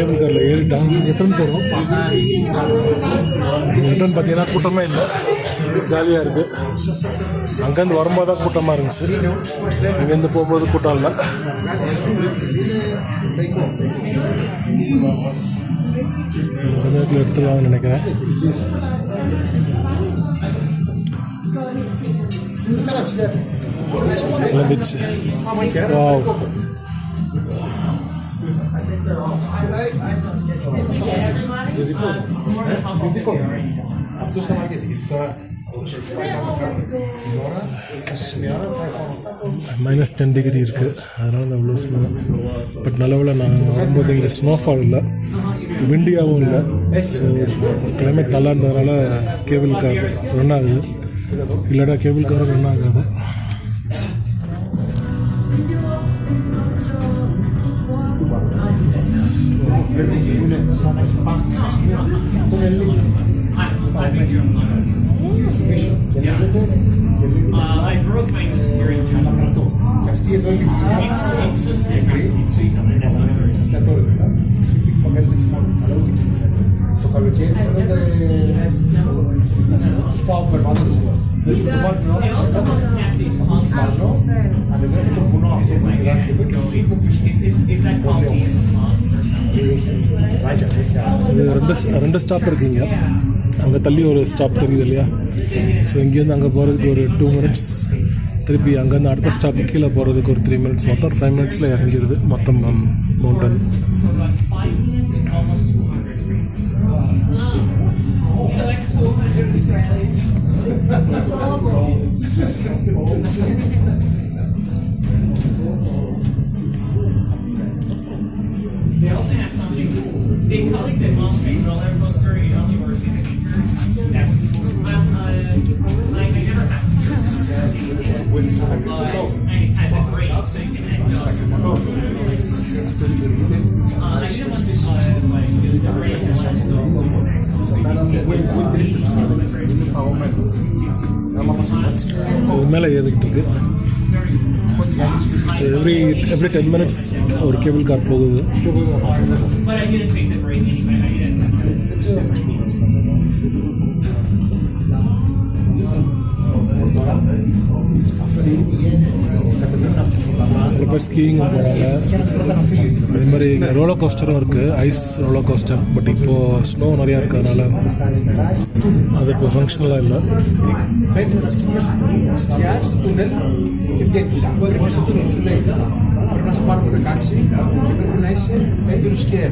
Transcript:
Cable காரில் ஏறிட்டான். Return போகிறோம். Return பார்த்தீங்கன்னா கூட்டமே இல்லை, காலியாக இருக்குது. அங்கேருந்து வரும்போது தான் கூட்டமாக இருந்துச்சு, இங்கேருந்து போகும்போது கூட்டம் இல்லை. நேரத்தில் எடுத்துருவாங்கன்னு நினைக்கிறேன். கிளம்பிச்சு. வாவ், -10 டிகிரி இருக்குது, அதனால தான் அவ்வளோ ஸ்னோ. பட் நல்லவேளை நான் வரும்போது இங்கே ஸ்னோஃபால் இல்லை, விண்டியாகவும் இல்லை. ஸோ கிளைமேட் நல்லா இருந்ததுனால கேபிள் கார் ரன் ஆகுது, இல்லைடா கேபிள் காரும் ரன் ஆகாது. I broke my nose here in Canada. It's just it's sweet and that's how it is. Το καλοκαίρι φαίνονται τους πάω περπάτοντας εδώ. Δηλαδή το βάζουν όλα σε πάνω, ανεβαίνει το βουνό αυτό που υπάρχει εδώ και το σύνδω πίσω. ரெண்டு ஸ்டாப் இருக்குங்க, அங்கே தள்ளி ஒரு ஸ்டாப் தெரியுது இல்லையா? ஸோ இங்கேருந்து அங்கே போகிறதுக்கு ஒரு 2 minutes, திருப்பி அங்கேருந்து அடுத்த ஸ்டாப்பு கீழே போகிறதுக்கு ஒரு 3 minutes, மொத்தம் 5 minutes இறங்கிடுது மொத்தம் mountain. They also have something. They call it the Mountain roller coaster. It only works in the winter. That's I never had it. But it has a brake, so you can adjust. I should want to use the brake and let இது மேலே ஏறிக்கிட்டு இருக்கு. So every 10 minutes ஒரு cable car போகுது. But I didn't take the brake anyway. I didn't. சில பேர் ஸ்கீயிங்கும் போகிறாங்க. அதே மாதிரி இங்கே ரோலர் கோஸ்டரும் இருக்குது, ஐஸ் ரோலர் கோஸ்டர். பட் இப்போது ஸ்னோ நிறையா இருக்கிறதுனால அது இப்போ ஃபங்க்ஷனலாக இல்லை. Παίρνεις με τα σκηνιά σκιάς στο τούνελ και βγαίνεις. Πρέπει στο τούνελ σου λέει πρέπει να σε πάρουμε 16 και πρέπει να είσαι έμπειρος σκιέρ.